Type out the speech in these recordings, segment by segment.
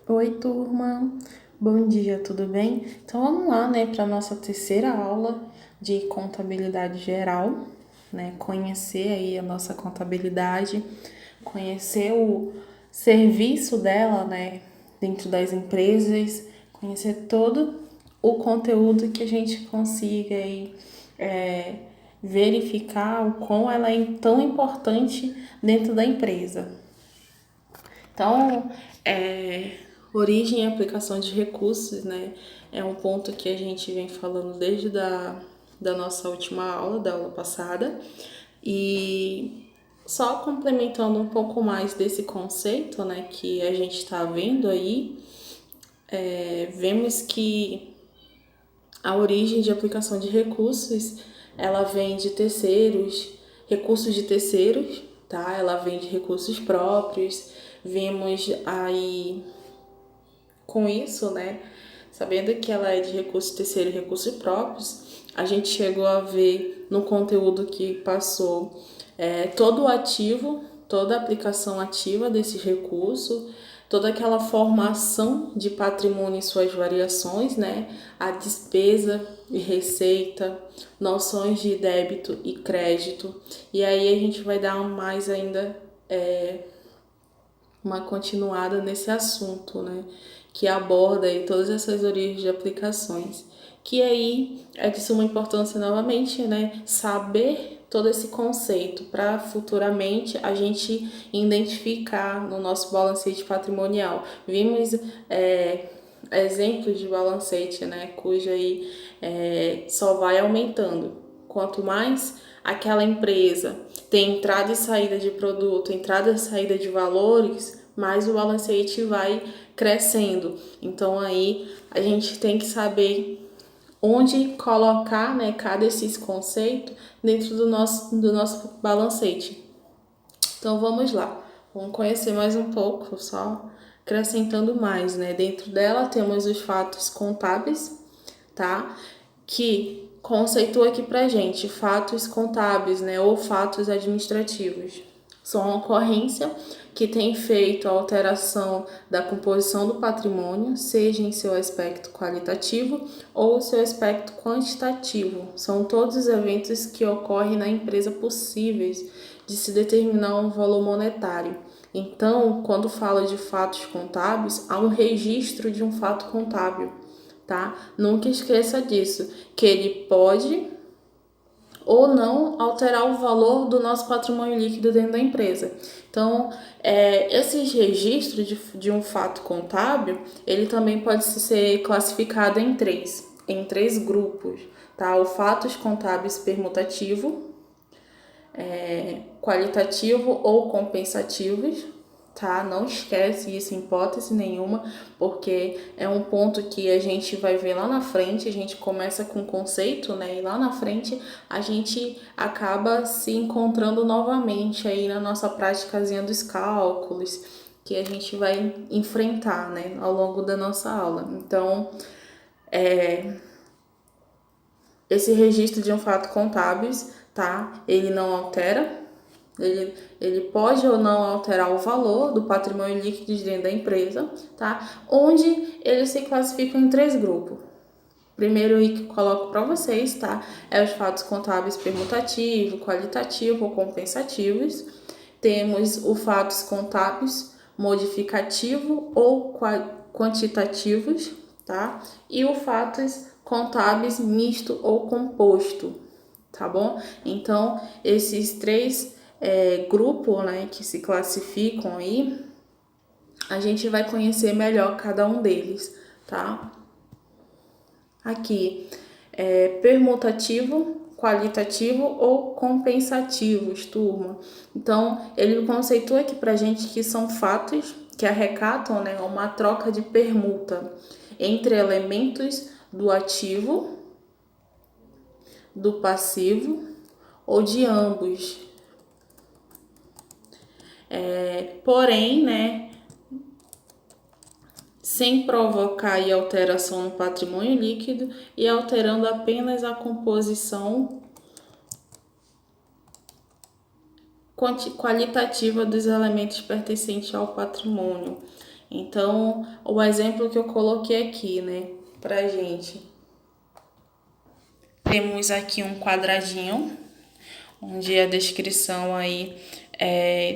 Oi, turma. Bom dia, tudo bem? Então vamos lá, né, para nossa terceira aula de contabilidade geral, né? Conhecer aí a nossa contabilidade, conhecer o serviço dela, né, dentro das empresas, conhecer todo o conteúdo que a gente consiga aí verificar o quão ela é tão importante dentro da empresa. Então, origem e aplicação de recursos, né, é um ponto que a gente vem falando desde da nossa última aula, da aula passada, e só complementando um pouco mais desse conceito, né, que a gente está vendo aí, vemos que a origem de aplicação de recursos, ela vem de terceiros, recursos de terceiros, tá? Ela vem de recursos próprios. Vemos aí com isso, né? Sabendo que ela é de recursos terceiros e recursos próprios, a gente chegou a ver no conteúdo que passou todo o ativo, toda a aplicação ativa desses recursos, toda aquela formação de patrimônio e suas variações, né? A despesa e receita, noções de débito e crédito. E aí a gente vai dar mais ainda uma continuada nesse assunto, né? Que aborda aí todas essas origens de aplicações. Que aí é de suma importância novamente, né? Saber todo esse conceito para futuramente a gente identificar no nosso balancete patrimonial. Vimos exemplos de balancete, né? Cujo aí só vai aumentando. Quanto mais aquela empresa tem entrada e saída de produto, entrada e saída de valores, mais o balancete vai crescendo. Então aí a gente tem que saber onde colocar, né, cada esses conceitos dentro do nosso balancete. Então vamos lá, vamos conhecer mais um pouco, só acrescentando mais, né? Dentro dela temos os fatos contábeis, tá? Que conceitua aqui pra gente fatos contábeis, né, ou fatos administrativos. São uma ocorrência que tem feito a alteração da composição do patrimônio, seja em seu aspecto qualitativo ou seu aspecto quantitativo. São todos os eventos que ocorrem na empresa possíveis de se determinar um valor monetário. Então, quando fala de fatos contábeis, há um registro de um fato contábil, tá? Nunca esqueça disso, que ele pode ou não alterar o valor do nosso patrimônio líquido dentro da empresa. Então, esses registros de um fato contábil, ele também pode ser classificado em três grupos, tá? O fatos contábeis permutativo, qualitativo ou compensativos, tá? Não esquece isso em hipótese nenhuma, porque é um ponto que a gente vai ver lá na frente. A gente começa com conceito, né? E lá na frente a gente acaba se encontrando novamente aí na nossa praticazinha dos cálculos, que a gente vai enfrentar, né, ao longo da nossa aula. Então, esse registro de um fato contábeis, tá? Ele não altera, ele pode ou não alterar o valor do patrimônio líquido dentro da empresa, tá? Onde eles se classificam em três grupos. Primeiro aí que eu coloco para vocês, tá? É os fatos contábeis permutativo, qualitativo ou compensativos. Temos os fatos contábeis modificativo ou quantitativos, tá? E os fatos contábeis misto ou composto, tá bom? Então, esses três grupos, né, que se classificam aí, a gente vai conhecer melhor cada um deles, tá? Aqui, permutativo, qualitativo ou compensativos, turma. Então, ele conceitua aqui pra gente que são fatos que arrecatam, né, uma troca de permuta entre elementos do ativo, do passivo ou de ambos. Porém, né, sem provocar alteração no patrimônio líquido e alterando apenas a composição qualitativa dos elementos pertencentes ao patrimônio. Então, o exemplo que eu coloquei aqui, né, pra gente. Temos aqui um quadradinho, onde a descrição aí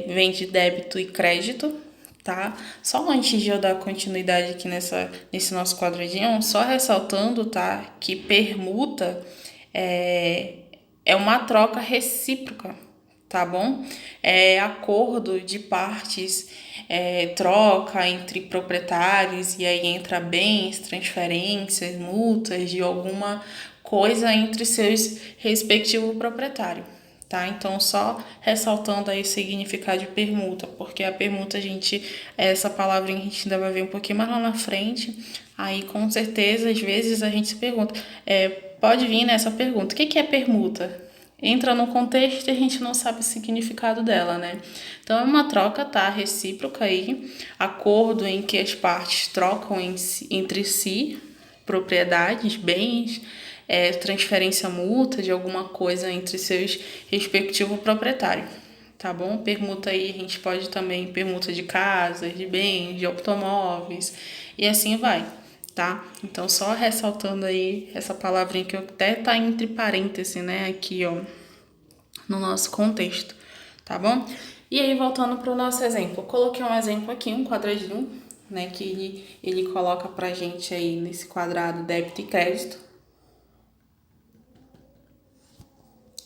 vem de débito e crédito, tá? Só antes de eu dar continuidade aqui nesse nosso quadradinho, só ressaltando, tá, que permuta é uma troca recíproca, tá bom? É acordo de partes, troca entre proprietários, e aí entra bens, transferências, multas de alguma coisa entre seus respectivos proprietários, tá? Então, só ressaltando aí o significado de permuta, porque a permuta, essa palavrinha a gente ainda vai ver um pouquinho mais lá na frente, aí com certeza, às vezes a gente se pergunta, pode vir nessa pergunta, o que é permuta? Entra no contexto e a gente não sabe o significado dela, né? Então, é uma troca, tá? Recíproca aí, acordo em que as partes trocam entre si propriedades, bens, transferência multa de alguma coisa entre seus respectivos proprietários, tá bom? Permuta aí, a gente pode também, permuta de casas, de bens, de automóveis, e assim vai, tá? Então, só ressaltando aí essa palavrinha que até tá entre parênteses, né, aqui, ó, no nosso contexto, tá bom? E aí, voltando para o nosso exemplo, eu coloquei um exemplo aqui, um quadradinho, né, que ele coloca pra gente aí nesse quadrado débito e crédito.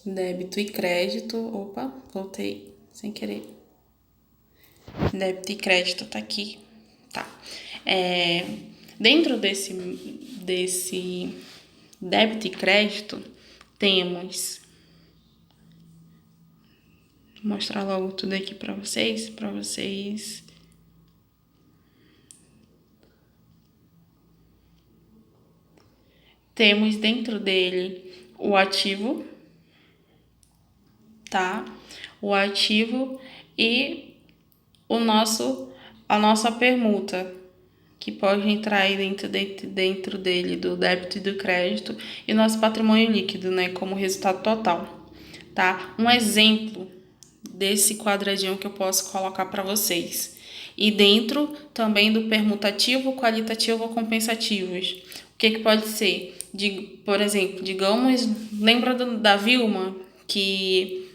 Débito e crédito, opa, voltei sem querer. Débito e crédito tá aqui, tá? Dentro desse débito e crédito, temos, vou mostrar logo tudo aqui para vocês. Temos dentro dele o ativo, tá? O ativo e a nossa permuta, que pode entrar aí dentro dele, do débito e do crédito, e nosso patrimônio líquido, né, como resultado total, tá? Um exemplo desse quadradinho que eu posso colocar para vocês. E dentro também do permutativo, qualitativo ou compensativos. O que pode ser? Por exemplo, digamos, lembra da Vilma, que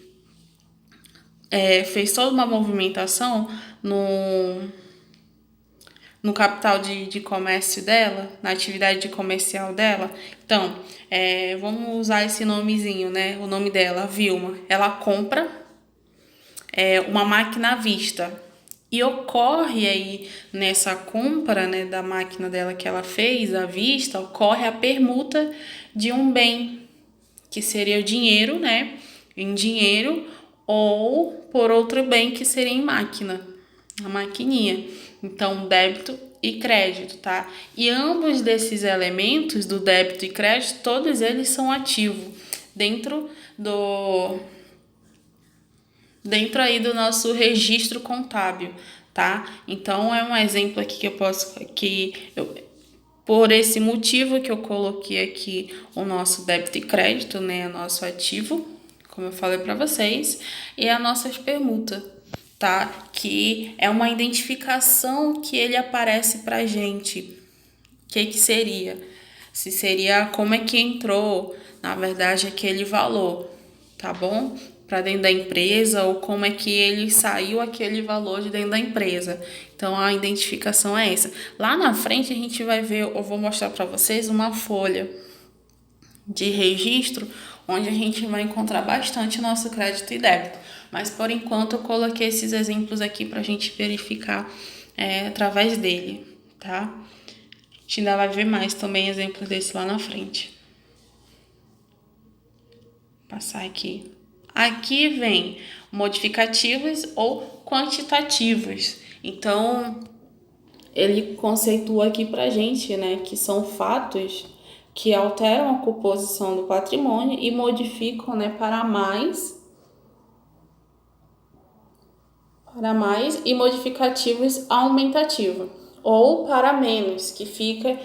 fez toda uma movimentação no capital de comércio dela, na atividade comercial dela. Então, vamos usar esse nomezinho, né? O nome dela, Vilma. Ela compra uma máquina à vista. E ocorre aí nessa compra, né, da máquina dela que ela fez à vista, ocorre a permuta de um bem, que seria o dinheiro, né? Em dinheiro, ou por outro bem que seria em máquina, a maquininha. Então, débito e crédito, tá? E ambos desses elementos, do débito e crédito, todos eles são ativos dentro aí do nosso registro contábil, tá? Então, é um exemplo aqui por esse motivo que eu coloquei aqui o nosso débito e crédito, né? O nosso ativo, como eu falei para vocês, e a nossa permuta, tá? Que é uma identificação que ele aparece pra gente. O que seria? Se seria como é que entrou, na verdade, aquele valor, tá bom? Para dentro da empresa, ou como é que ele saiu aquele valor de dentro da empresa. Então, a identificação é essa. Lá na frente, a gente vai ver, eu vou mostrar para vocês uma folha de registro, onde a gente vai encontrar bastante nosso crédito e débito. Mas, por enquanto, eu coloquei esses exemplos aqui para a gente verificar através dele, tá? A gente ainda vai ver mais também exemplos desse lá na frente. Vou passar aqui. Aqui vem modificativos ou quantitativos. Então, ele conceitua aqui pra gente, né, que são fatos que alteram a composição do patrimônio e modificam, né, para mais e modificativos aumentativos, ou para menos, que fica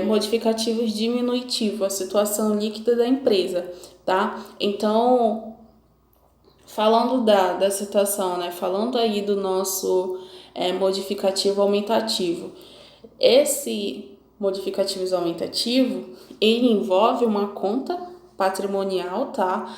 modificativos diminutivos, a situação líquida da empresa, tá? Então, falando da situação, né? Falando aí do nosso modificativo aumentativo. Esse modificativo aumentativo, ele envolve uma conta patrimonial, tá?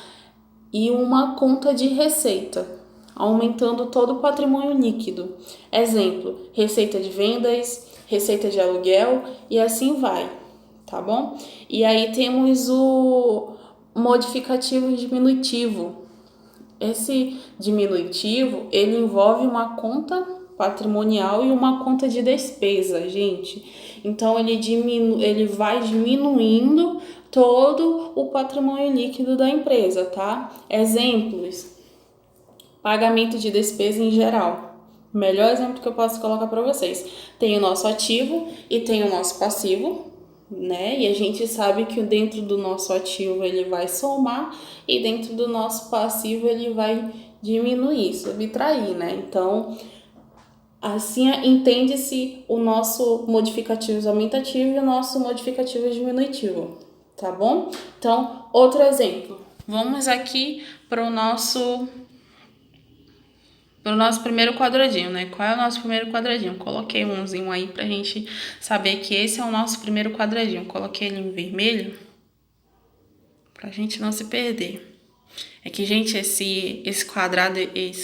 E uma conta de receita, aumentando todo o patrimônio líquido. Exemplo, receita de vendas, receita de aluguel e assim vai, tá bom? E aí temos o modificativo diminutivo. Esse diminutivo, ele envolve uma conta patrimonial e uma conta de despesa, gente. Então, ele vai diminuindo todo o patrimônio líquido da empresa, tá? Exemplos: pagamento de despesa em geral. O melhor exemplo que eu posso colocar para vocês. Tem o nosso ativo e tem o nosso passivo, né? E a gente sabe que dentro do nosso ativo ele vai somar e dentro do nosso passivo ele vai diminuir, subtrair, né? Então, assim entende-se o nosso modificativo aumentativo e o nosso modificativo diminutivo, tá bom? Então, outro exemplo. Vamos aqui para o nosso primeiro quadradinho, né? Qual é o nosso primeiro quadradinho? Coloquei umzinho aí pra gente saber que esse é o nosso primeiro quadradinho. Coloquei ele em vermelho pra gente não se perder. É que, gente, esse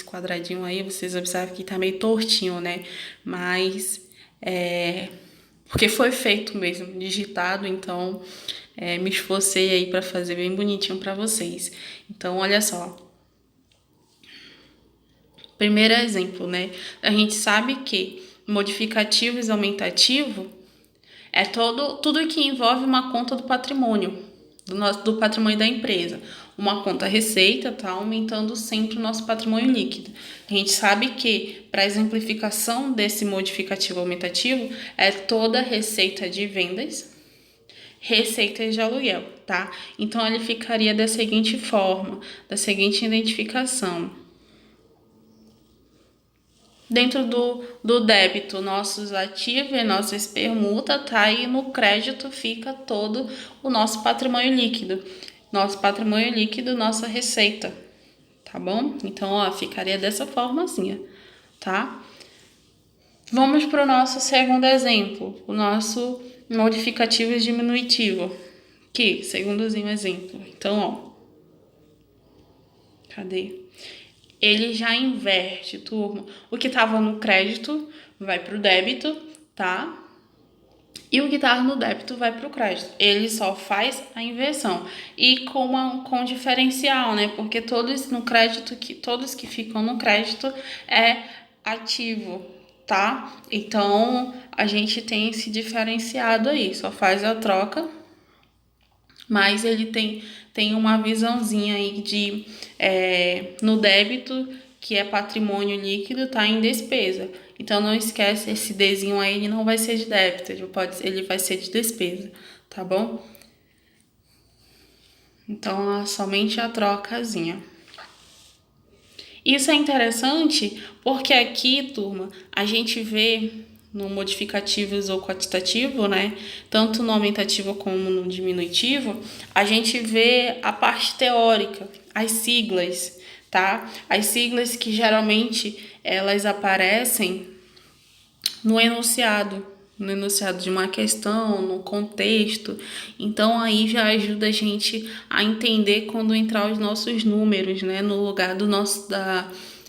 quadradinho aí, vocês observam que tá meio tortinho, né? Mas porque foi feito mesmo, digitado, então me esforcei aí pra fazer bem bonitinho pra vocês. Então, olha só. Primeiro exemplo, né? A gente sabe que modificativo e aumentativo é tudo que envolve uma conta do patrimônio, do patrimônio da empresa. Uma conta receita tá aumentando sempre o nosso patrimônio líquido. A gente sabe que, para exemplificação desse modificativo aumentativo, é toda receita de vendas, receitas de aluguel, tá? Então, ele ficaria da seguinte forma, da seguinte identificação. Dentro do débito, nossos ativos e nossas permutas, tá? E no crédito fica todo o nosso patrimônio líquido. Nosso patrimônio líquido, nossa receita, tá bom? Então, ó, ficaria dessa forma assim, tá? Vamos para o nosso segundo exemplo, o nosso modificativo diminutivo. Aqui, segundozinho exemplo. Então, ó. Cadê? Ele já inverte, turma. O que estava no crédito vai para o débito, tá? E o que estava no débito vai para o crédito. Ele só faz a inversão. E com diferencial, né? Porque todos que ficam no crédito é ativo, tá? Então, a gente tem esse diferenciado aí. Só faz a troca, mas ele tem uma visãozinha aí de no débito, que é patrimônio líquido, tá em despesa. Então não esquece, esse Dzinho aí ele não vai ser de débito, ele vai ser de despesa, tá bom? Então somente a trocazinha. Isso é interessante porque aqui, turma, a gente vê no modificativo ou quantitativo, né? Tanto no aumentativo como no diminutivo, a gente vê a parte teórica, as siglas, tá? As siglas que geralmente elas aparecem no enunciado de uma questão, no contexto. Então aí já ajuda a gente a entender quando entrar os nossos números, né, no lugar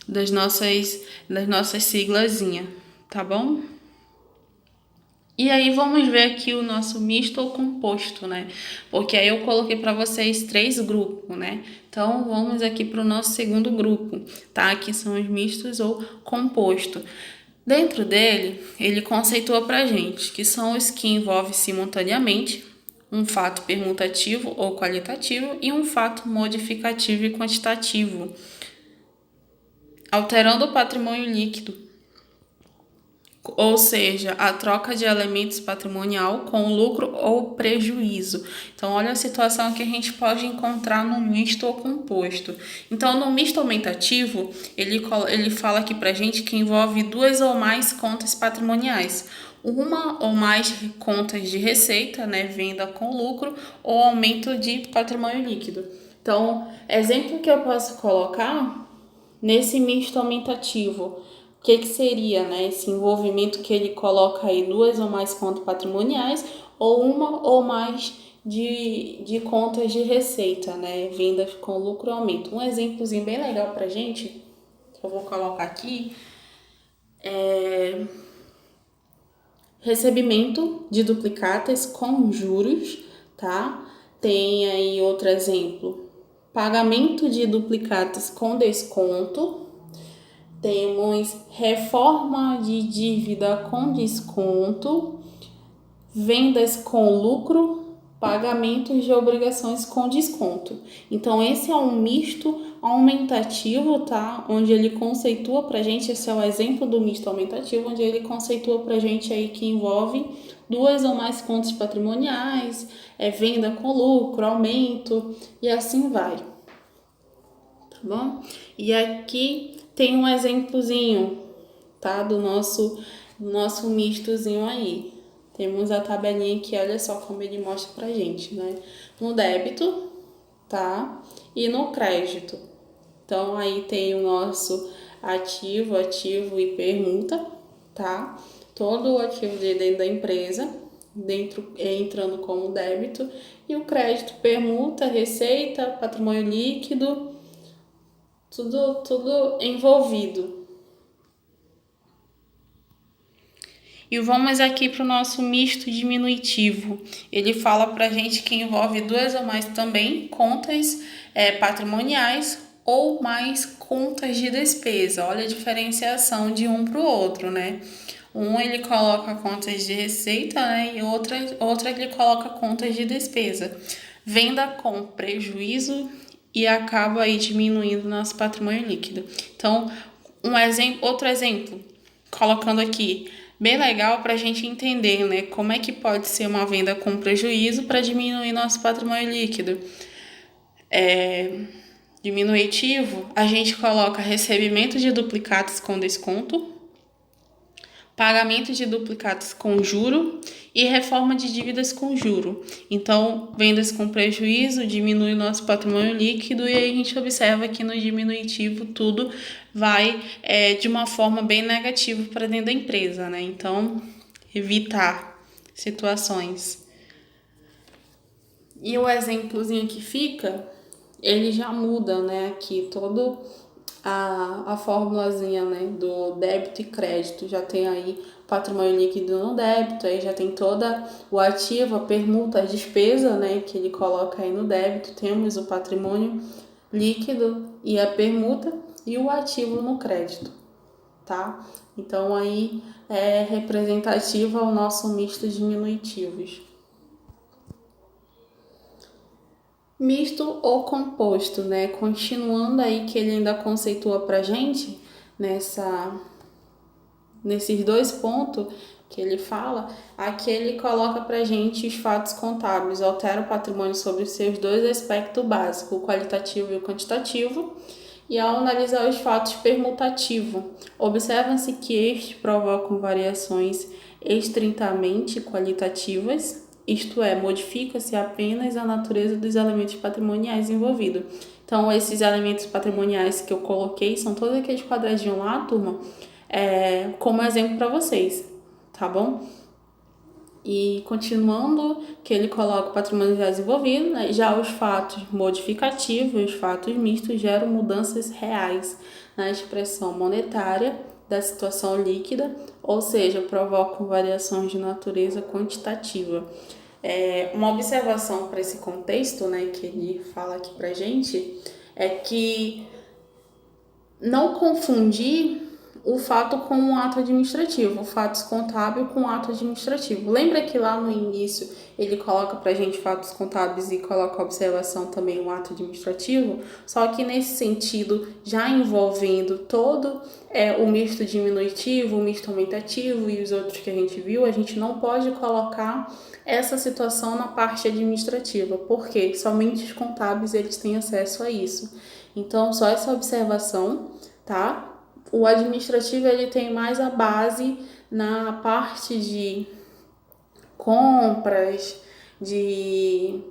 das nossas siglazinhas, tá bom? E aí vamos ver aqui o nosso misto ou composto, né? Porque aí eu coloquei para vocês 3 grupos, né? Então vamos aqui para o nosso segundo grupo, tá? Que são os mistos ou composto. Dentro dele, ele conceitua pra gente que são os que envolvem simultaneamente um fato permutativo ou qualitativo e um fato modificativo e quantitativo, alterando o patrimônio líquido, ou seja, a troca de elementos patrimonial com lucro ou prejuízo. Então, olha a situação que a gente pode encontrar no misto ou composto. Então, no misto aumentativo, ele fala aqui pra gente que envolve 2 ou mais contas patrimoniais. Uma ou mais contas de receita, né, venda com lucro ou aumento de patrimônio líquido. Então, exemplo que eu posso colocar nesse misto aumentativo. que seria, né, esse envolvimento que ele coloca aí, 2 ou mais contas patrimoniais ou uma ou mais de contas de receita, né, vendas com lucro ou aumento. Um exemplozinho bem legal pra gente, que eu vou colocar aqui, é recebimento de duplicatas com juros, tá? Tem aí outro exemplo, pagamento de duplicatas com desconto. Temos reforma de dívida com desconto, vendas com lucro, pagamentos de obrigações com desconto. Então, esse é um misto aumentativo, tá? Onde ele conceitua pra gente, esse é o exemplo do misto aumentativo, onde ele conceitua pra gente aí que envolve 2 ou mais contas patrimoniais, venda com lucro, aumento e assim vai, tá bom? E aqui tem um exemplozinho, tá? Do nosso mistozinho aí. Temos a tabelinha aqui, olha só como ele mostra pra gente, né? No débito, tá? E no crédito. Então, aí tem o nosso ativo e permuta, tá? Todo o ativo dentro da empresa, entrando como débito. E o crédito, permuta, receita, patrimônio líquido, tudo envolvido. E vamos aqui para o nosso misto diminutivo. Ele fala para a gente que envolve 2 ou mais também contas patrimoniais ou mais contas de despesa. Olha a diferenciação de um para o outro, né? Um ele coloca contas de receita, né? E outra ele coloca contas de despesa. Venda com prejuízo e acaba aí diminuindo nosso patrimônio líquido. Então, outro exemplo, colocando aqui, bem legal para a gente entender, né, como é que pode ser uma venda com prejuízo para diminuir nosso patrimônio líquido. Diminutivo, a gente coloca recebimento de duplicatas com desconto, pagamento de duplicatas com juro e reforma de dívidas com juro. Então, vendas com prejuízo diminui o nosso patrimônio líquido e aí a gente observa que no diminutivo tudo vai de uma forma bem negativa para dentro da empresa, né? Então, evitar situações. E o exemplozinho que fica, ele já muda, né? Aqui todo a formulazinha, né, do débito e crédito. Já tem aí patrimônio líquido no débito, aí já tem toda o ativo, a permuta, a despesa, né, que ele coloca aí no débito. Temos o patrimônio líquido e a permuta e o ativo no crédito, tá? Então aí é representativo ao nosso misto diminutivos. Misto ou composto, né? Continuando aí que ele ainda conceitua pra gente nesses 2 pontos que ele fala, aqui ele coloca pra gente os fatos contábeis, altera o patrimônio sobre os seus 2 aspectos básicos, o qualitativo e o quantitativo, e ao analisar os fatos permutativos, observa-se que estes provocam variações estritamente qualitativas, isto é, modifica-se apenas a natureza dos elementos patrimoniais envolvidos. Então, esses elementos patrimoniais que eu coloquei são todos aqueles quadradinhos lá, turma, como exemplo para vocês, tá bom? E continuando, que ele coloca o patrimônio já desenvolvido, né? Já os fatos modificativos, os fatos mistos geram mudanças reais na expressão monetária da situação líquida, ou seja, provocam variações de natureza quantitativa. Uma observação para esse contexto, né, que ele fala aqui pra gente, é que não confundir o fato com um ato administrativo, o fatos contábil com um ato administrativo. Lembra que lá no início ele coloca pra gente fatos contábeis e coloca a observação também um ato administrativo? Só que nesse sentido, já envolvendo todo o misto diminutivo, o misto aumentativo e os outros que a gente viu, a gente não pode colocar essa situação na parte administrativa, porque somente os contábeis eles têm acesso a isso. Então, só essa observação, tá? O administrativo ele tem mais a base na parte de compras, de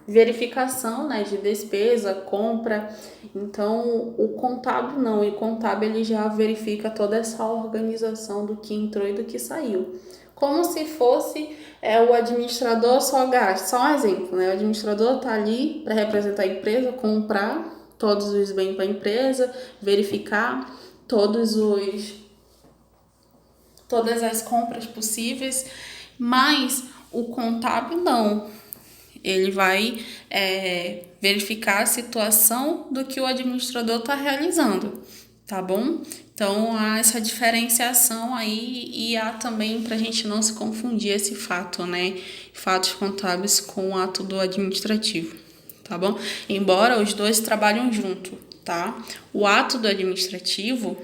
verificação, né, de despesa, compra. Então, o contábil não, e o contábil ele já verifica toda essa organização do que entrou e do que saiu. Como se fosse o administrador só gasta. Só um exemplo, né? O administrador está ali para representar a empresa, comprar todos os bens para a empresa, verificar todas as compras possíveis, mas o contábil não. Ele vai verificar a situação do que o administrador está realizando, tá bom? Então, há essa diferenciação aí e há também, para a gente não se confundir esse fato, né? Fatos contábeis com o ato do administrativo, tá bom? Embora os dois trabalham junto, tá? O ato do administrativo,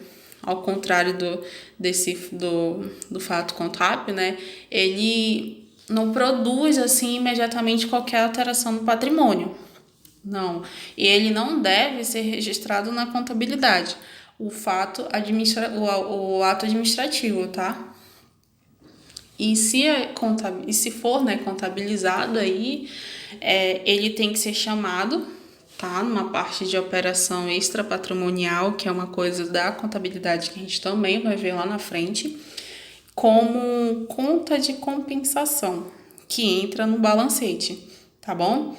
ao contrário do fato contábil, né? Ele não produz assim imediatamente qualquer alteração no patrimônio. Não. E ele não deve ser registrado na contabilidade. O ato administrativo, tá? E se for, né, contabilizado aí, ele tem que ser chamado, tá? Numa parte de operação extrapatrimonial, que é uma coisa da contabilidade que a gente também vai ver lá na frente, como conta de compensação, que entra no balancete, tá bom?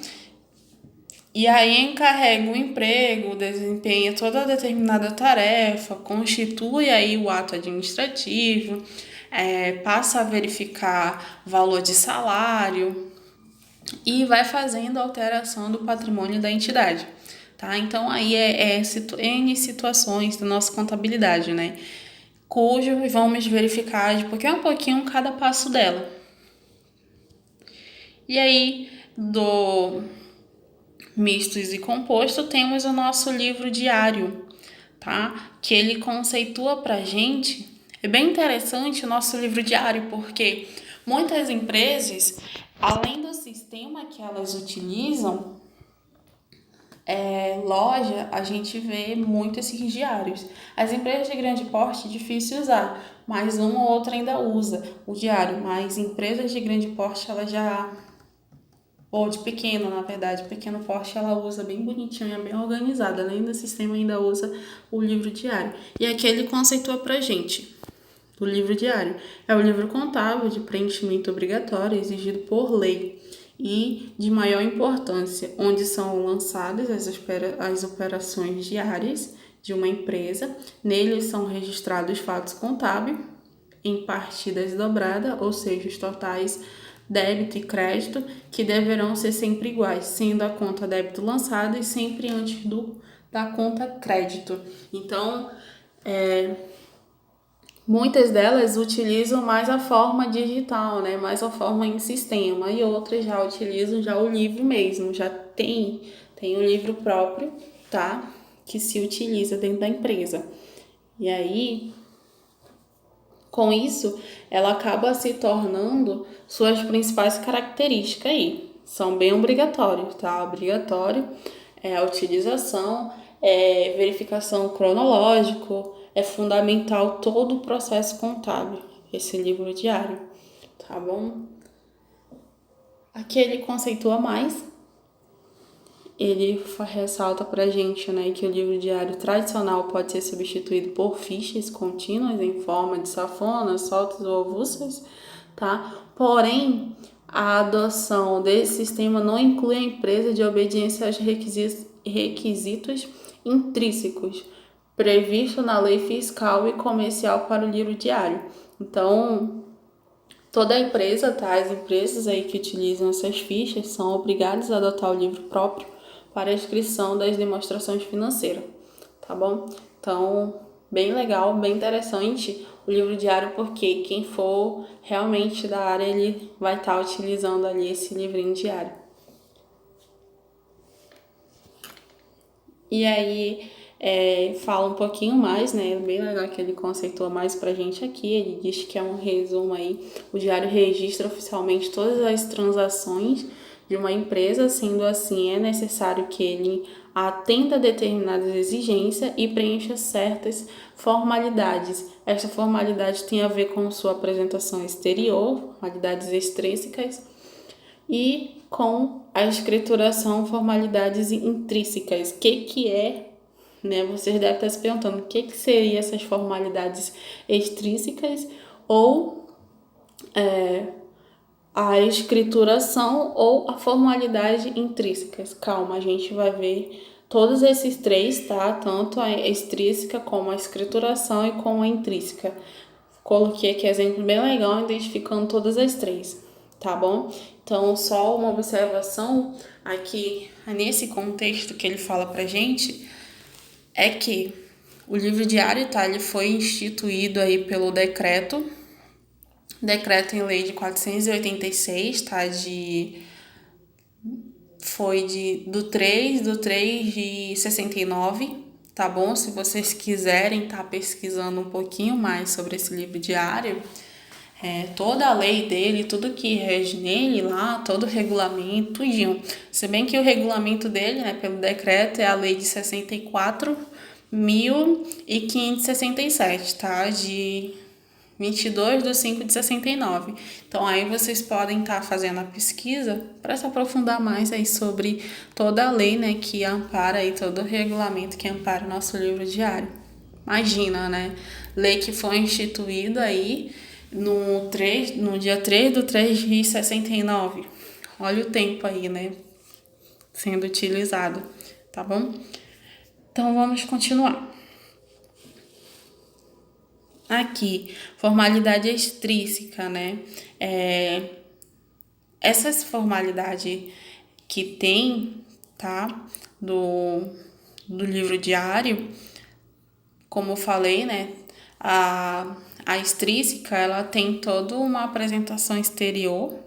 E aí encarrega o emprego, desempenha toda determinada tarefa, constitui aí o ato administrativo, passa a verificar valor de salário e vai fazendo alteração do patrimônio da entidade, tá? Então aí N situações da nossa contabilidade, né? Cujo vamos verificar de pouquinho cada passo dela. E aí, do mistos e composto, temos o nosso livro diário, tá? Que ele conceitua pra gente. É bem interessante o nosso livro diário, porque muitas empresas, além do sistema que elas utilizam, loja, a gente vê muito esses diários. As empresas de grande porte, difícil usar, mas uma ou outra ainda usa o diário, mas empresas de grande porte, ela já... ou de pequeno, na verdade, pequeno porte, ela usa bem bonitinho, é bem organizada. Além do sistema, ainda usa o livro diário. E aqui ele conceitua pra gente. O livro diário é o livro contábil de preenchimento obrigatório exigido por lei e de maior importância, onde são lançadas as operações diárias de uma empresa. Nele são registrados fatos contábeis em partidas dobradas, ou seja, os totais débito e crédito, que deverão ser sempre iguais, sendo a conta débito lançada e sempre antes da conta crédito. Então, muitas delas utilizam mais a forma digital, né? Mais a forma em sistema, e outras já utilizam já o livro mesmo, já tem o livro próprio, tá? Que se utiliza dentro da empresa. E aí, com isso, ela acaba se tornando suas principais características aí. São bem obrigatórios, tá? Obrigatório é a utilização, verificação cronológico, é fundamental todo o processo contábil, esse livro diário, tá bom? Aqui ele conceitua mais, ele ressalta pra gente, né, que o livro diário tradicional pode ser substituído por fichas contínuas em forma de safonas, soltas ou avulsas, tá? Porém, a adoção desse sistema não inclui a empresa de obediência aos requisitos intrínsecos previsto na lei fiscal e comercial para o livro diário. Então, toda empresa, tá? As empresas aí que utilizam essas fichas são obrigadas a adotar o livro próprio para a inscrição das demonstrações financeiras, tá bom? Então, bem legal, bem interessante o livro diário, porque quem for realmente da área, ele vai estar utilizando ali esse livrinho diário. E aí, fala um pouquinho mais, né? Bem legal que ele conceitua mais pra gente aqui. Ele diz que é um resumo aí. O diário registra oficialmente todas as transações de uma empresa, sendo assim, é necessário que ele atenda a determinadas exigências e preencha certas formalidades. Esta formalidade tem a ver com sua apresentação exterior, formalidades extrínsecas, e com a escrituração, formalidades intrínsecas. O que é, né? Vocês devem estar se perguntando o que seriam essas formalidades extrínsecas ou a escrituração ou a formalidade intrínsecas. Calma, a gente vai ver todos esses três, tá? Tanto a extrínseca como a escrituração e como a intrínseca. Coloquei aqui exemplo bem legal, identificando todas as três, tá bom? Então, só uma observação aqui, nesse contexto que ele fala pra gente, é que o livro diário, tá? Ele foi instituído aí pelo decreto em lei de 486, tá? Do 3 de 69, tá bom? Se vocês quiserem tá pesquisando um pouquinho mais sobre esse livro diário, toda a lei dele, tudo que rege nele lá, todo o regulamento, tudinho. Se bem que o regulamento dele, né, pelo decreto, é a lei de 64.567, tá? De 22/5/69. Então, aí vocês podem estar fazendo a pesquisa para se aprofundar mais aí sobre toda a lei, né, que ampara aí, todo o regulamento que ampara o nosso livro diário. Imagina, né? Lei que foi instituída aí no dia 3/3/69. Olha o tempo aí, né? Sendo utilizado, tá bom? Então, vamos continuar. Aqui, formalidade extrínseca, né? Essas formalidades que tem, tá? Do livro diário, como eu falei, né? A extrínseca, ela tem toda uma apresentação exterior,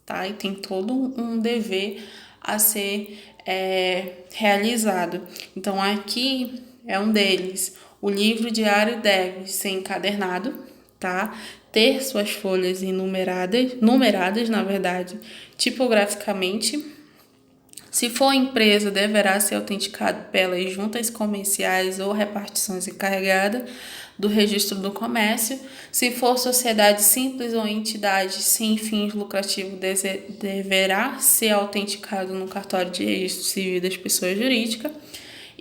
tá? E tem todo um dever a ser realizado. Então, aqui é um deles. O livro diário deve ser encadernado, tá? Ter suas folhas numeradas, na verdade, tipograficamente. Se for empresa, deverá ser autenticado pelas juntas comerciais ou repartições encarregadas do registro do comércio. Se for sociedade simples ou entidade sem fins lucrativos, deverá ser autenticado no cartório de registro civil das pessoas jurídicas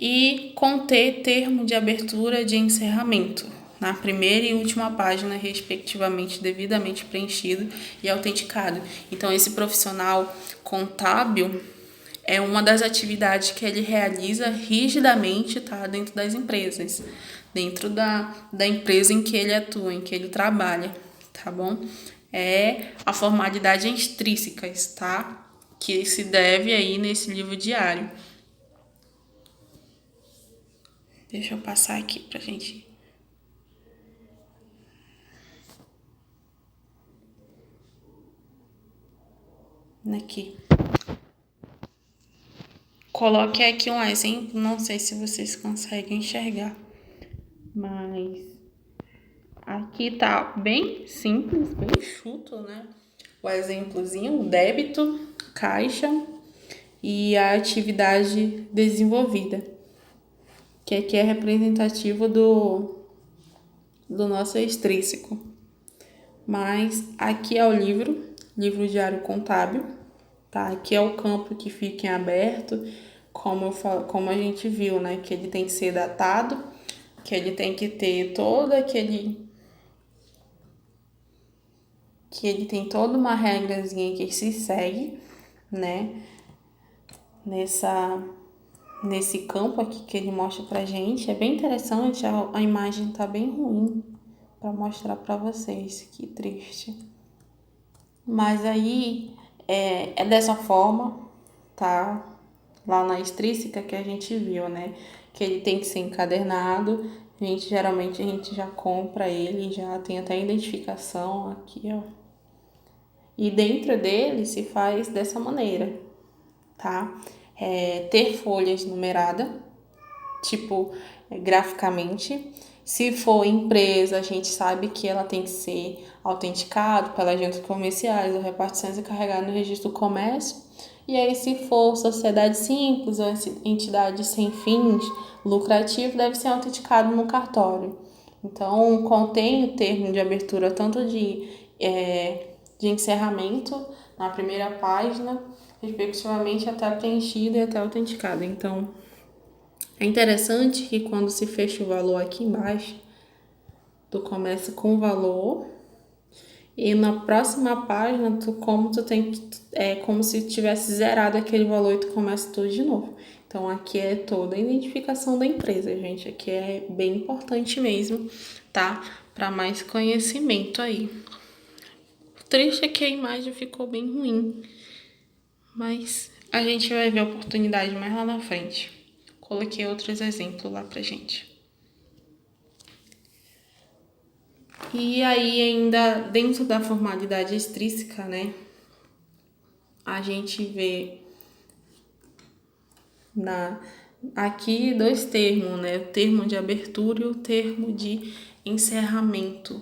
e conter termo de abertura e de encerramento na primeira e última página, respectivamente, devidamente preenchido e autenticado. Então, esse profissional contábil é uma das atividades que ele realiza rigidamente, tá, dentro das empresas, dentro da empresa em que ele atua, em que ele trabalha, tá bom? É a formalidade extrínseca, tá? Que se deve aí nesse livro diário. Deixa eu passar aqui pra gente. Aqui. Coloque aqui um exemplo, não sei se vocês conseguem enxergar, mas aqui tá bem simples, bem enxuto, né? O exemplozinho, débito, caixa e a atividade desenvolvida, que aqui é representativo do nosso extrínseco. Mas aqui é o livro diário contábil, tá? Aqui é o campo que fica em aberto, como a gente viu, né? Que ele tem que ser datado, que ele tem que ter que ele tem toda uma regrazinha que se segue, né? Nesse campo aqui que ele mostra pra gente. É bem interessante, a imagem tá bem ruim para mostrar para vocês, que triste. Mas aí é dessa forma, tá? Lá na extrínseca que a gente viu, né? Que ele tem que ser encadernado. Geralmente a gente já compra ele, já tem até identificação aqui, ó. E dentro dele se faz dessa maneira, tá? Ter folhas numeradas, tipo, graficamente. Se for empresa, a gente sabe que ela tem que ser autenticada pelas juntas comerciais ou repartições encarregadas no registro do comércio. E aí, se for sociedade simples ou entidade sem fins lucrativos, deve ser autenticado no cartório. Então, contém o termo de abertura tanto de encerramento, na primeira página, respectivamente até preenchida e até autenticada. Então, é interessante que quando se fecha o valor aqui embaixo, tu começa com o valor e na próxima página, é como se tivesse zerado aquele valor e tu começa tudo de novo. Então, aqui é toda a identificação da empresa, gente. Aqui é bem importante mesmo, tá? Para mais conhecimento aí. O triste é que a imagem ficou bem ruim, mas a gente vai ver a oportunidade mais lá na frente. Coloquei outros exemplos lá pra gente. E aí, ainda dentro da formalidade extrínseca, né? A gente vê aqui dois termos, né? O termo de abertura e o termo de encerramento,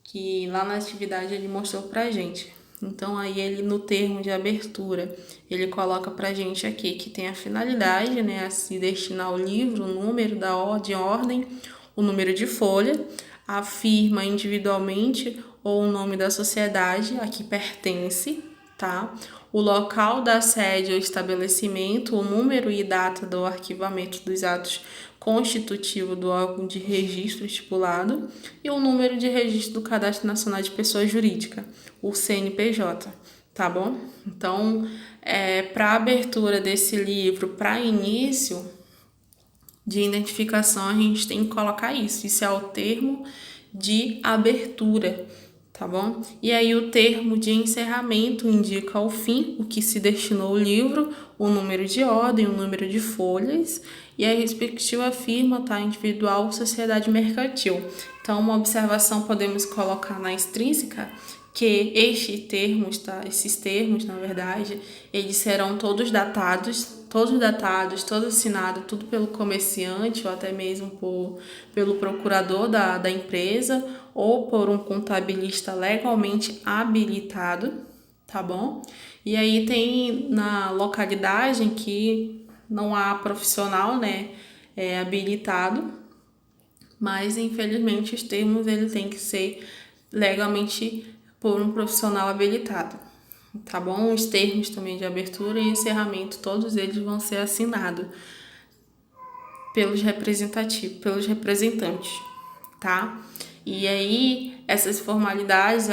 que lá na atividade ele mostrou pra gente. Então, aí ele no termo de abertura, ele coloca pra gente aqui que tem a finalidade, né, a se destinar ao livro, o número de ordem, o número de folha, afirma individualmente ou o nome da sociedade a que pertence, tá? O local da sede ou estabelecimento, o número e data do arquivamento dos atos constitutivo do órgão de registro estipulado e o número de registro do Cadastro Nacional de Pessoa Jurídica, o CNPJ, tá bom? Então, para abertura desse livro, para início de identificação, a gente tem que colocar isso. Isso é o termo de abertura, tá bom? E aí o termo de encerramento indica o fim, o que se destinou o livro, o número de ordem, o número de folhas e a respectiva firma, tá? Individual ou sociedade mercantil. Então, uma observação podemos colocar na extrínseca que esses termos, na verdade, eles serão todos datados, todos assinados, tudo pelo comerciante ou até mesmo pelo procurador da empresa ou por um contabilista legalmente habilitado, tá bom? E aí tem na localidade que não há profissional, né, habilitado, mas infelizmente os termos ele tem que ser legalmente por um profissional habilitado, tá bom? Os termos também de abertura e encerramento, todos eles vão ser assinados pelos representantes, tá? E aí, essas formalidades,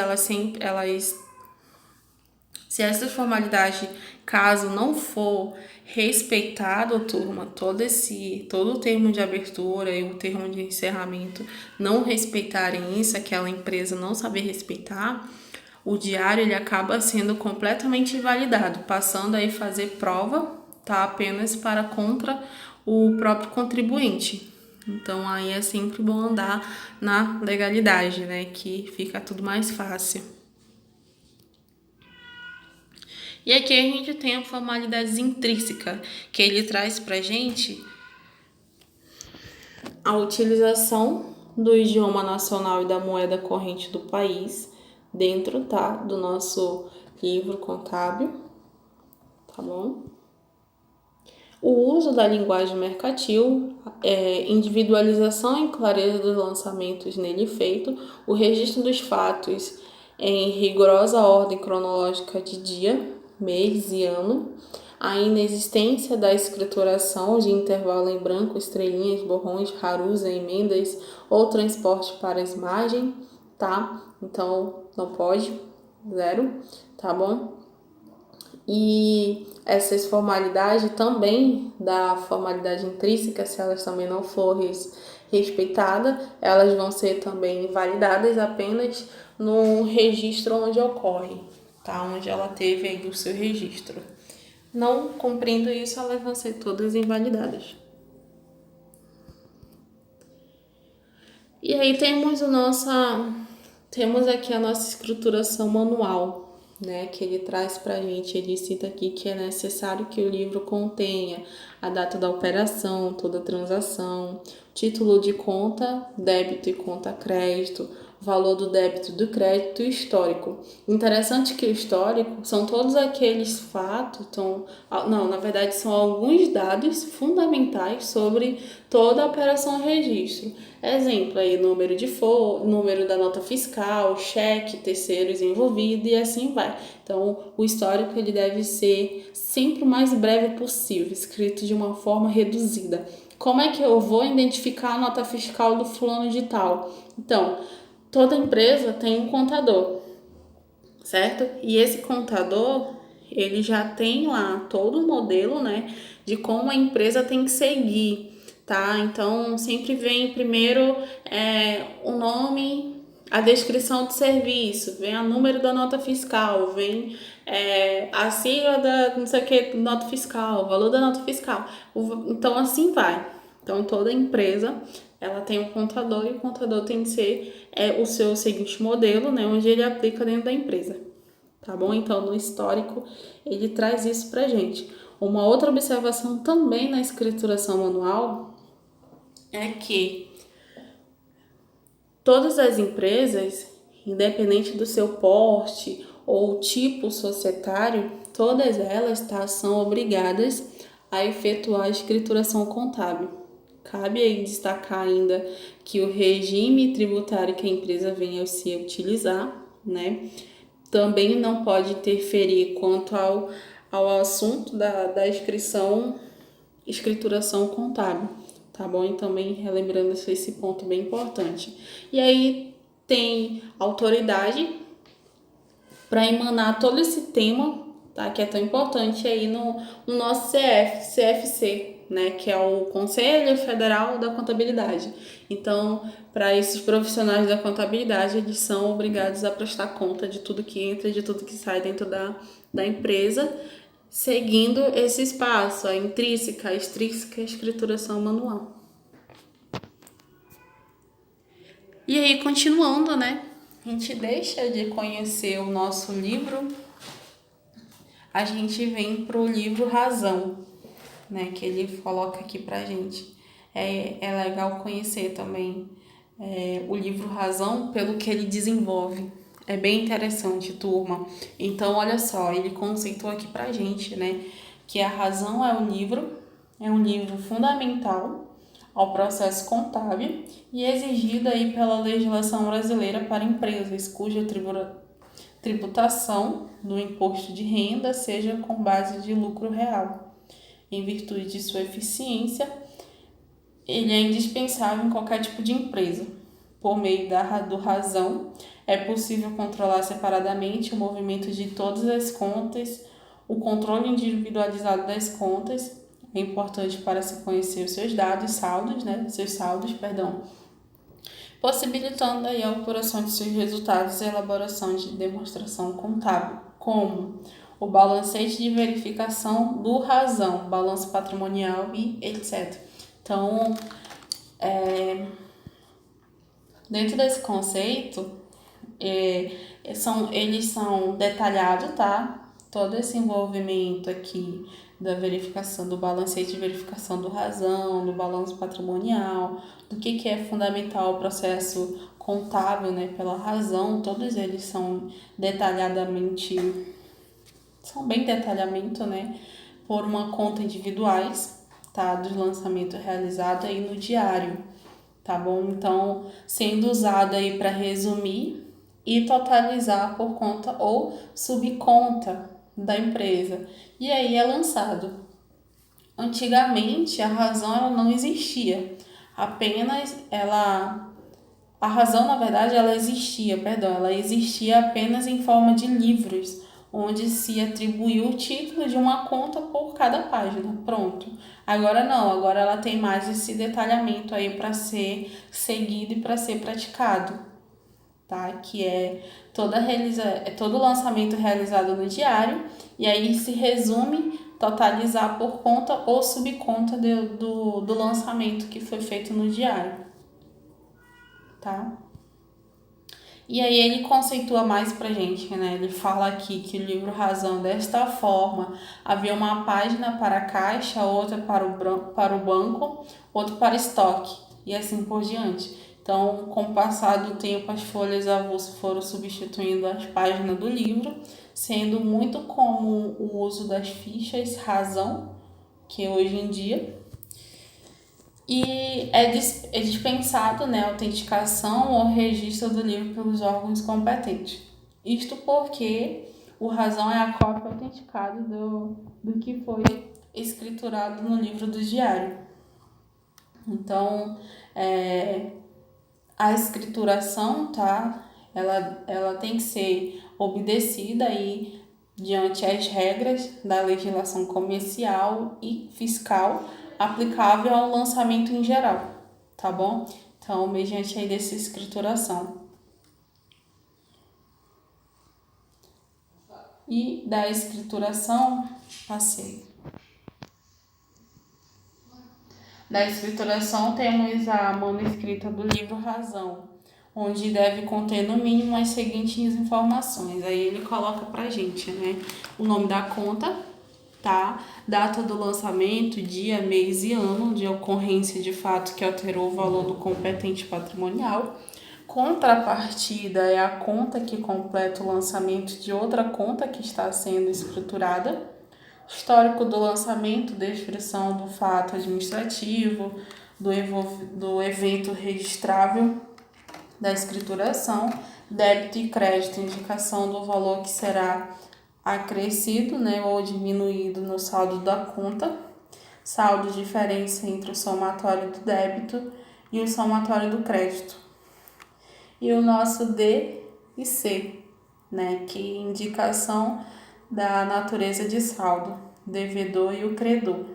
se essas formalidades, caso não for respeitado, turma, todo o termo de abertura e o termo de encerramento não respeitarem isso, aquela empresa não saber respeitar, o diário ele acaba sendo completamente invalidado, passando a fazer prova, tá, apenas contra o próprio contribuinte. Então aí é sempre bom andar na legalidade, né, que fica tudo mais fácil. E aqui a gente tem a formalidade intrínseca, que ele traz pra gente a utilização do idioma nacional e da moeda corrente do país dentro, tá, do nosso livro contábil, tá bom? O uso da linguagem mercantil, individualização e clareza dos lançamentos nele feito, o registro dos fatos em rigorosa ordem cronológica de dia, mês e ano, a inexistência da escrituração de intervalo em branco, estrelinhas, borrões, rarusa, emendas ou transporte para as margens, tá? Então, não pode, zero, tá bom? E essas formalidades também, da formalidade intrínseca, se elas também não forem respeitadas, elas vão ser também invalidadas apenas no registro onde ocorre, tá? Onde ela teve aí o seu registro. Não cumprindo isso, elas vão ser todas invalidadas. E aí temos aqui a nossa escrituração manual, né, que ele traz pra gente. Ele cita aqui que é necessário que o livro contenha a data da operação, toda a transação, título de conta, débito e conta crédito, valor do débito, do crédito e histórico. Interessante que o histórico são todos aqueles fatos, na verdade são alguns dados fundamentais sobre toda a operação registro. Exemplo aí, número da nota fiscal, cheque, terceiros envolvidos e assim vai. Então, o histórico ele deve ser sempre o mais breve possível, escrito de uma forma reduzida. Como é que eu vou identificar a nota fiscal do fulano de tal? Então, toda empresa tem um contador, certo? E esse contador, ele já tem lá todo o modelo, né, de como a empresa tem que seguir, tá? Então, sempre vem primeiro o nome, a descrição do serviço, vem o número da nota fiscal, vem a sigla da não sei o que, nota fiscal, o valor da nota fiscal. Então, assim vai. Então, toda empresa ela tem um contador e o contador tem que ser o seu seguinte modelo, né, onde ele aplica dentro da empresa, tá bom? Então, no histórico, ele traz isso pra gente. Uma outra observação também na escrituração manual é que todas as empresas, independente do seu porte ou tipo societário, todas elas são obrigadas a efetuar a escrituração contábil. Cabe aí destacar ainda que o regime tributário que a empresa venha a se utilizar, né, também não pode interferir quanto ao assunto da escrituração contábil, tá bom? E também relembrando esse ponto bem importante. E aí tem autoridade para emanar todo esse tema, tá? Que é tão importante aí no nosso CFC, né? Que é o Conselho Federal da Contabilidade. Então, para esses profissionais da contabilidade, eles são obrigados a prestar conta de tudo que entra e de tudo que sai dentro da empresa, seguindo esse espaço, a intrínseca, a extrínseca e a escrituração manual. E aí, continuando, né? A gente deixa de conhecer o nosso livro, a gente vem para o livro Razão, né? Que ele coloca aqui pra gente. É legal conhecer também o livro Razão pelo que ele desenvolve. É bem interessante, turma. Então, olha só, ele conceitou aqui pra gente, né? Que a razão é um livro fundamental ao processo contábil e exigido aí pela legislação brasileira para empresas cuja tributação do imposto de renda seja com base de lucro real. Em virtude de sua eficiência, ele é indispensável em qualquer tipo de empresa. Por meio do razão, é possível controlar separadamente o movimento de todas as contas, o controle individualizado das contas. É importante para se conhecer os seus saldos, possibilitando aí a apuração de seus resultados e a elaboração de demonstração contábil, como o balancete de verificação do razão, balanço patrimonial e etc. Então, dentro desse conceito, eles são detalhados, tá? Todo esse envolvimento aqui da verificação, do balancete de verificação do razão, do balanço patrimonial, do que é fundamental ao processo contábil, né? Pela razão, todos eles são bem detalhamento, né? Por uma conta individuais, tá? Dos lançamentos realizados aí no diário, tá bom? Então, sendo usado aí para resumir e totalizar por conta ou subconta da empresa. E aí é lançado. Antigamente, a razão ela não existia. A razão, na verdade, ela existia apenas em forma de livros, onde se atribuiu o título de uma conta por cada página. Pronto. Agora não, agora ela tem mais esse detalhamento aí para ser seguido e para ser praticado, tá? Que é todo lançamento realizado no diário, e aí se resume totalizar por conta ou subconta do lançamento que foi feito no diário, tá? E aí ele conceitua mais pra gente, né? Ele fala aqui que o livro Razão desta forma: havia uma página para a caixa, outra para o banco, outra para estoque, e assim por diante. Então, com o passar do tempo, as folhas avulsas foram substituindo as páginas do livro, sendo muito comum o uso das fichas razão, que hoje em dia, e é dispensado, né, a autenticação ou registro do livro pelos órgãos competentes. Isto porque o razão é a cópia autenticada do que foi escriturado no livro do diário. Então, a escrituração, tá? Ela tem que ser obedecida aí diante as regras da legislação comercial e fiscal aplicável ao lançamento em geral, tá bom? Então, mediante aí dessa escrituração. E da escrituração, passei. Da escrituração temos a manuscrita do livro Razão, onde deve conter no mínimo as seguintes informações. Aí ele coloca pra gente, né? O nome da conta, tá? Data do lançamento, dia, mês e ano de ocorrência de fato que alterou o valor do competente patrimonial. Contrapartida é a conta que completa o lançamento de outra conta que está sendo escriturada. Histórico do lançamento, descrição do fato administrativo, do evento registrável da escrituração, débito e crédito, indicação do valor que será acrescido, né, ou diminuído no saldo da conta, saldo diferença entre o somatório do débito e o somatório do crédito. E o nosso D e C, né, que é indicação da natureza de saldo, devedor e o credor.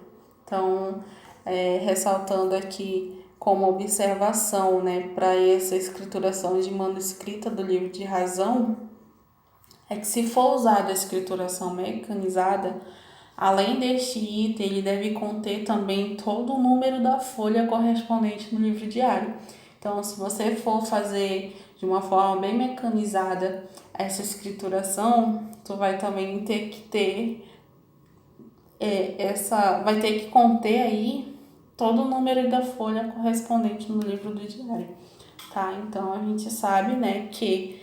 Então, ressaltando aqui como observação, né, para essa escrituração de manuscrita do livro de razão, é que se for usada a escrituração mecanizada, além deste item, ele deve conter também todo o número da folha correspondente no livro diário. Então, se você for fazer de uma forma bem mecanizada essa escrituração, tu vai também ter que ter vai ter que conter aí todo o número da folha correspondente no livro do diário, tá? Então, a gente sabe, né, que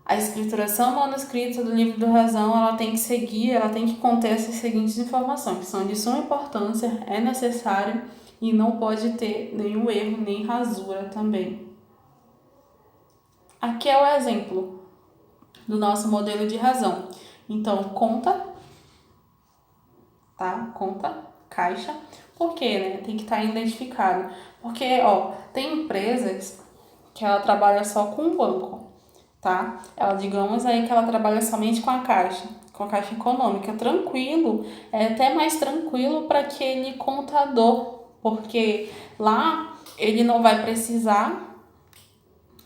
a escrituração manuscrita do livro do razão, ela tem que conter essas seguintes informações, que são de suma importância, é necessário e não pode ter nenhum erro nem rasura também. Aqui é o exemplo do nosso modelo de razão. Então, conta, tá? Conta, caixa. Por quê, né? Tem que estar identificado. Porque, tem empresas que ela trabalha só com o banco, tá? Digamos aí que ela trabalha somente com a caixa econômica. Tranquilo, é até mais tranquilo para aquele contador, porque lá ele não vai precisar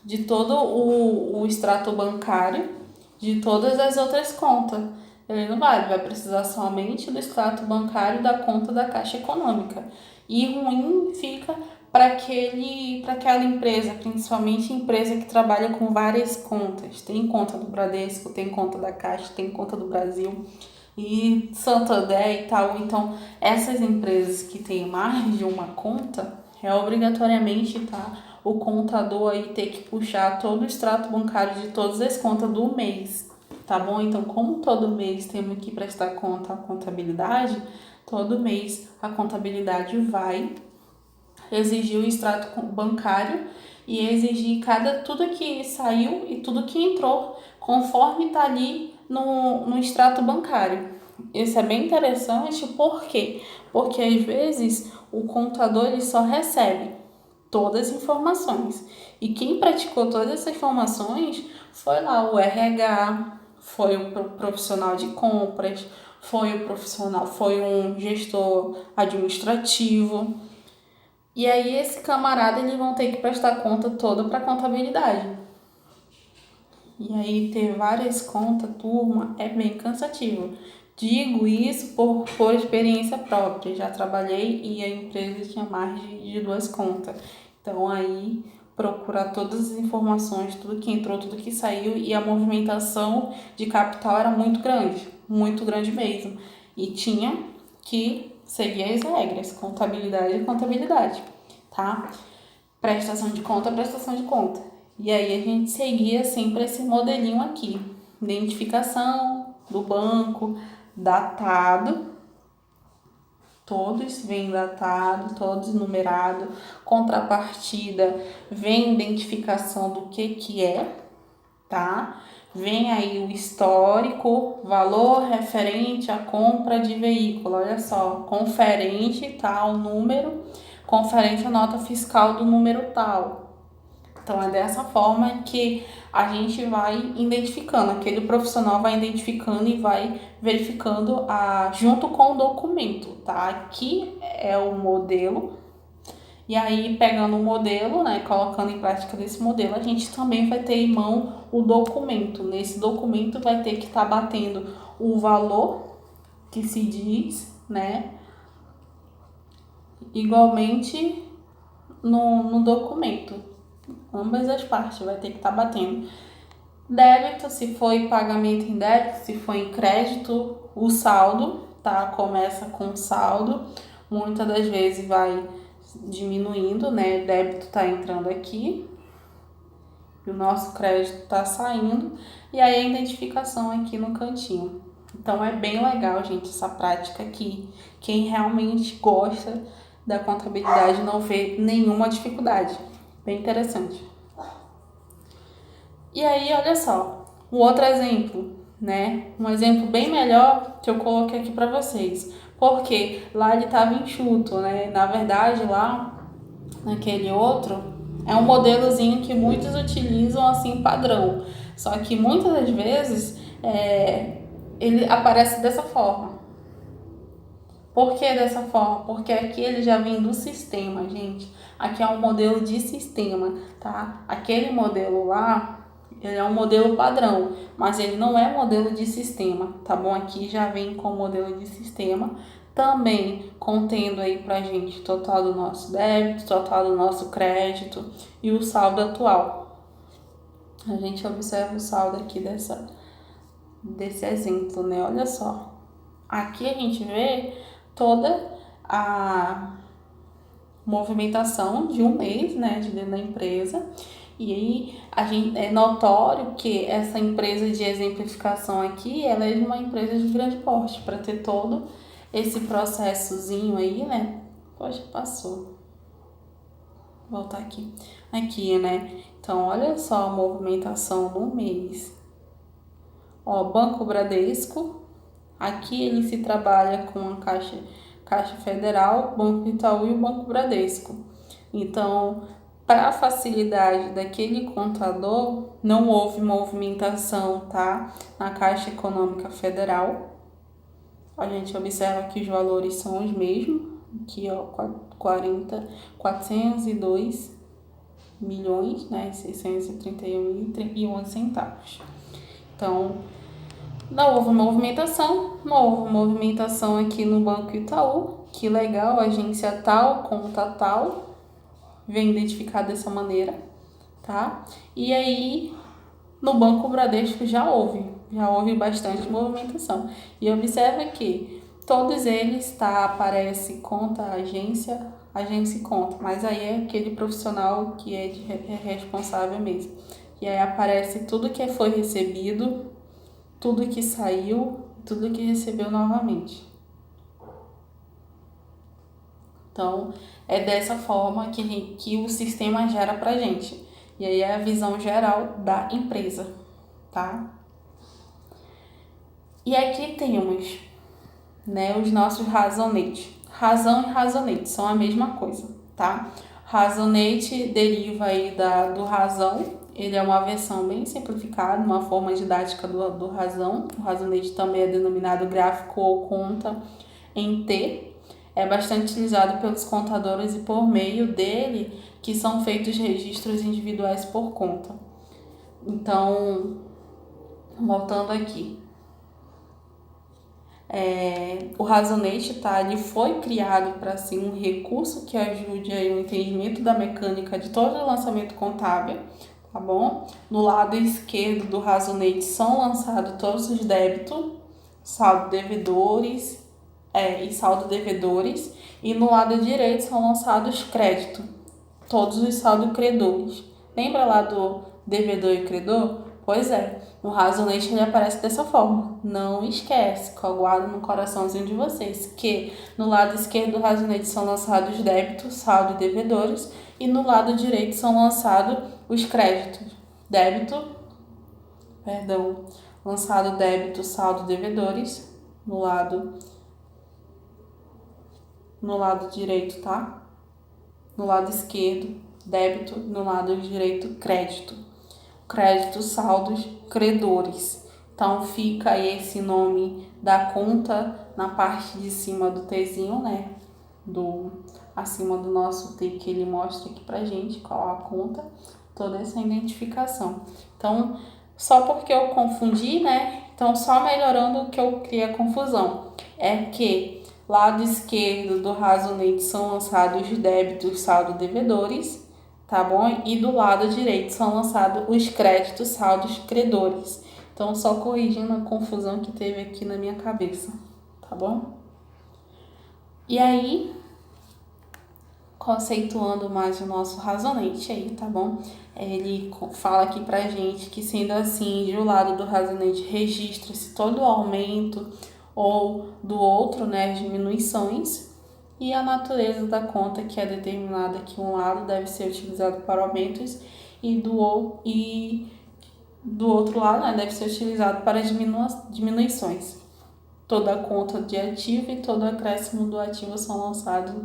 de todo o extrato bancário de todas as outras contas. Ele vai precisar somente do extrato bancário da conta da Caixa Econômica. E ruim fica para aquela empresa, principalmente empresa que trabalha com várias contas. Tem conta do Bradesco, tem conta da Caixa, tem conta do Brasil e Santander e tal. Então, essas empresas que têm mais de uma conta, obrigatoriamente, o contador aí ter que puxar todo o extrato bancário de todas as contas do mês, tá bom? Então, como todo mês temos que prestar conta à contabilidade, todo mês a contabilidade vai exigir o extrato bancário e exigir tudo que saiu e tudo que entrou, conforme está ali no extrato bancário. Isso é bem interessante, por quê? Porque às vezes o contador ele só recebe todas as informações. E quem praticou todas essas informações foi lá o RH, foi o profissional de compras, foi um gestor administrativo. E aí esse camarada eles vão ter que prestar conta toda para contabilidade. E aí ter várias contas, turma, é bem cansativo. Digo isso por experiência própria. Já trabalhei e a empresa tinha mais de 2 contas. Então aí procurar todas as informações, tudo que entrou, tudo que saiu, e a movimentação de capital era muito grande mesmo. E tinha que seguir as regras, contabilidade é contabilidade, tá? prestação de conta, prestação de conta. E aí a gente seguia sempre esse modelinho aqui. Identificação do banco, datado, todos vêm datado, todos numerados. Contrapartida, vem identificação do que é, tá? Vem aí o histórico, valor referente à compra de veículo, olha só, conferente tal número, conferente à nota fiscal do número tal. Então é dessa forma que a gente vai identificando, aquele profissional vai identificando e vai verificando junto com o documento, tá? Aqui é o modelo. E aí, pegando o modelo, né, colocando em prática desse modelo, a gente também vai ter em mão o documento. Nesse documento vai ter que estar batendo o valor que se diz, né, igualmente no documento. Ambas as partes vai ter que estar batendo. Débito, se foi pagamento em débito, se foi em crédito, o saldo, tá? Começa com saldo. Muitas das vezes vai diminuindo, né? Débito tá entrando aqui e o nosso crédito tá saindo, e aí a identificação aqui no cantinho. Então é bem legal, gente, essa prática aqui. Quem realmente gosta da contabilidade não vê nenhuma dificuldade. Bem interessante. E aí, olha só, um outro exemplo, né? Um exemplo bem melhor que eu coloquei aqui para vocês. Porque lá ele estava enxuto, né? Na verdade, lá naquele outro, é um modelozinho que muitos utilizam assim padrão. Só que muitas das vezes ele aparece dessa forma. Por que dessa forma? Porque aqui ele já vem do sistema, gente. Aqui é um modelo de sistema, tá? Aquele modelo lá, ele é um modelo padrão, mas ele não é modelo de sistema, tá bom? Aqui já vem com modelo de sistema, também contendo aí pra gente total do nosso débito, total do nosso crédito e o saldo atual. A gente observa o saldo aqui desse exemplo, né? Olha só. Aqui a gente vê toda a movimentação de um mês, né, de dentro da empresa. E aí é notório que essa empresa de exemplificação aqui, ela é uma empresa de grande porte, para ter todo esse processozinho aí, né? Poxa, passou. Vou voltar aqui. Aqui, né? Então, olha só a movimentação no mês. Ó, Banco Bradesco. Aqui ele se trabalha com a Caixa Federal, Banco Itaú e o Banco Bradesco. Então, para a facilidade daquele contador, não houve movimentação, tá? Na Caixa Econômica Federal. A gente observa que os valores são os mesmos. Aqui, ó, 402 milhões, né? 631,11 centavos. Então, não houve movimentação aqui no Banco Itaú. Que legal, agência tal, conta tal, vem identificado dessa maneira, tá? E aí, no Banco Bradesco já houve bastante movimentação. E observa que todos eles, tá? Aparece conta, agência e conta, mas aí é aquele profissional que é responsável mesmo. E aí aparece tudo que foi recebido, tudo que saiu, tudo que recebeu novamente. Então, é dessa forma que o sistema gera pra gente. E aí é a visão geral da empresa, tá? E aqui temos, né, os nossos razonetes. Razão e razonete são a mesma coisa, tá? Razonete deriva aí do razão. Ele é uma versão bem simplificada, uma forma didática do razão. O razonete também é denominado gráfico ou conta em T. É bastante utilizado pelos contadores e por meio dele que são feitos registros individuais por conta. Então, voltando aqui. O razonete, tá? Ele foi criado para ser um recurso que ajude aí o entendimento da mecânica de todo o lançamento contábil, tá bom? No lado esquerdo do razonete são lançados todos os débitos, saldo devedores e saldo devedores, e no lado direito são lançados créditos, todos os saldo credores. Lembra lá do devedor e credor? Pois é, no razonete ele aparece dessa forma. Não esquece, guarda no coraçãozinho de vocês, que no lado esquerdo do razonete são lançados débitos, saldo e devedores, e no lado direito são lançados os créditos. Lançado débito, saldo, devedores, no lado direito, tá? No lado esquerdo, débito, no lado direito, crédito. Crédito, saldos, credores. Então, fica aí esse nome da conta na parte de cima do Tzinho, né? Acima do nosso T que ele mostra aqui pra gente, qual a conta, toda essa identificação. Então, só porque eu confundi, né? Então, só melhorando o que eu criei a confusão. É que lado esquerdo do razonete são lançados débitos, saldo, devedores, tá bom? E do lado direito são lançados os créditos, saldos, credores. Então, só corrigindo a confusão que teve aqui na minha cabeça, tá bom? E aí, conceituando mais o nosso razonete aí, tá bom? Ele fala aqui pra gente que, sendo assim, do lado do razonete registra-se todo o aumento ou do outro, né, as diminuições, e a natureza da conta que é determinada que um lado deve ser utilizado para aumentos e do outro lado, né, deve ser utilizado para diminuições. Toda a conta de ativo e todo o acréscimo do ativo são lançados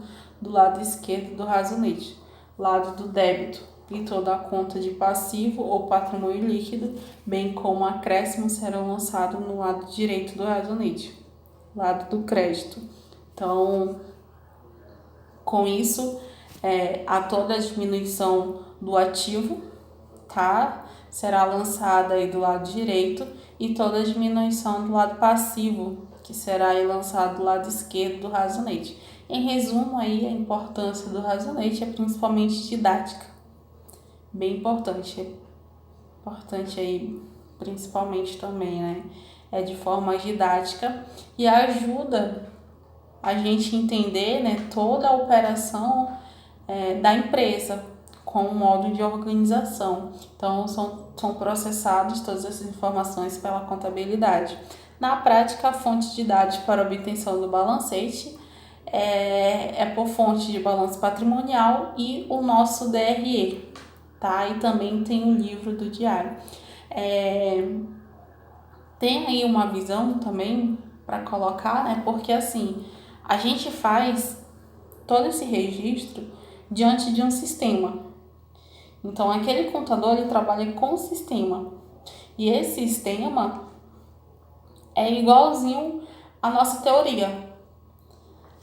do lado esquerdo do razonete. Lado do débito e toda a conta de passivo ou patrimônio líquido, bem como acréscimo, serão lançados no lado direito do razonete. Lado do crédito. Então, com isso, a toda a diminuição do ativo, tá? Será lançada aí do lado direito, e toda a diminuição do lado passivo, que será aí lançado do lado esquerdo do razonete. Em resumo, aí a importância do razonete é principalmente didática. Bem importante. Importante aí, principalmente também, né? É de forma didática e ajuda a gente entender, né, toda a operação da empresa com o modo de organização. Então, são processadas todas essas informações pela contabilidade. Na prática, a fonte de dados para obtenção do balancete é por fonte de balanço patrimonial e o nosso DRE, tá? E também tem o livro do diário. Tem aí uma visão também para colocar, né? Porque assim, a gente faz todo esse registro diante de um sistema. Então, aquele contador, ele trabalha com o sistema. E esse sistema é igualzinho à nossa teoria.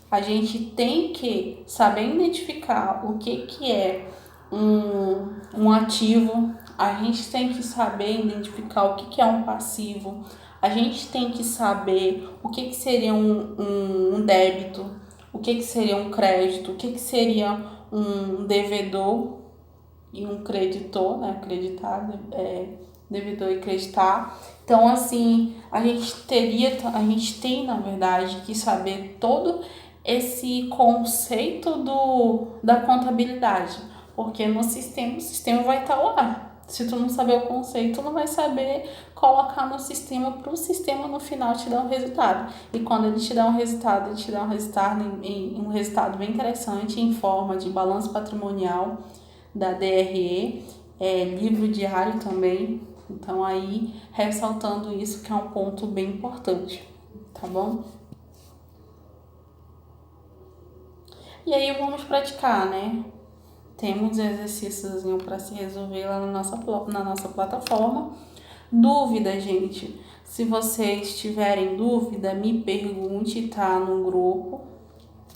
A gente tem que saber identificar o que é um ativo, a gente tem que saber identificar o que é um passivo, a gente tem que saber o que seria um débito, o que seria um crédito, o que seria um devedor e um creditor, né? Acreditar, devedor e creditar. Então, assim, a gente tem, na verdade, que saber todo esse conceito da contabilidade, porque no sistema, o sistema vai estar lá. Se tu não saber o conceito, tu não vai saber colocar no sistema para o sistema no final te dar um resultado. E quando ele te dá um resultado, em um resultado bem interessante em forma de balanço patrimonial da DRE, livro diário também. Então aí, ressaltando isso, que é um ponto bem importante, tá bom? E aí vamos praticar, né? Temos exercícios para se resolver lá na nossa plataforma. Dúvida, gente. Se vocês tiverem dúvida, me pergunte, tá? No grupo,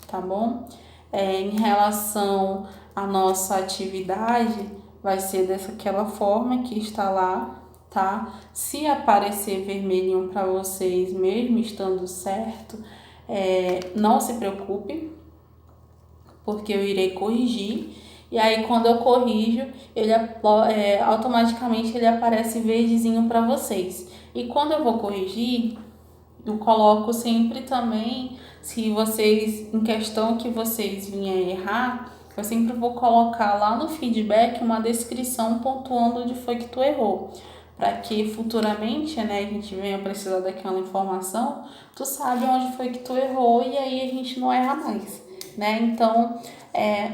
tá bom? Em relação à nossa atividade, vai ser daquela forma que está lá, tá? Se aparecer vermelhinho para vocês, mesmo estando certo, não se preocupe, porque eu irei corrigir. E aí, quando eu corrijo, ele automaticamente ele aparece verdezinho para vocês. E quando eu vou corrigir, eu coloco sempre também, se vocês, em questão que vocês vinham errar, eu sempre vou colocar lá no feedback uma descrição pontuando onde foi que tu errou, para que futuramente, né, a gente venha precisar daquela informação, tu sabe onde foi que tu errou e aí a gente não erra mais, né? Então,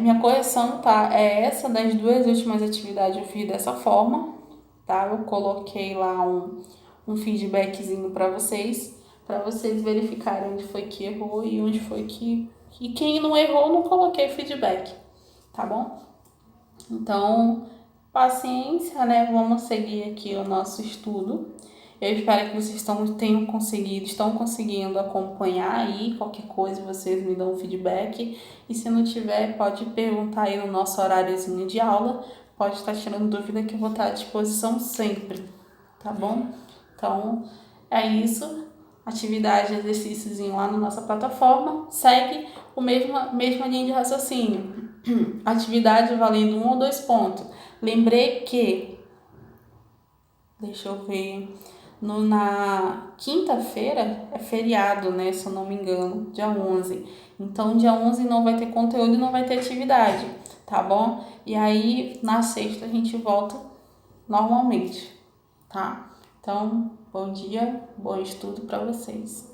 minha correção, tá, é essa das duas últimas atividades eu fiz dessa forma, tá? Eu coloquei lá um feedbackzinho para vocês verificarem onde foi que errou e onde foi que... E quem não errou, não coloquei feedback, tá bom? Então, paciência, né? Vamos seguir aqui o nosso estudo. Eu espero que vocês estão conseguindo acompanhar aí. Qualquer coisa, vocês me dão um feedback. E se não tiver, pode perguntar aí no nosso horáriozinho de aula. Pode estar tirando dúvida que eu vou estar à disposição sempre, tá bom? Então, é isso. Atividade, exercíciozinho lá na nossa plataforma. Segue o mesma linha de raciocínio. Atividade valendo 1 ou 2 pontos. Lembrei que, deixa eu ver, na quinta-feira é feriado, né? Se eu não me engano, dia 11. Então, dia 11 não vai ter conteúdo e não vai ter atividade, tá bom? E aí, na sexta, a gente volta normalmente, tá? Então, bom dia, bom estudo para vocês.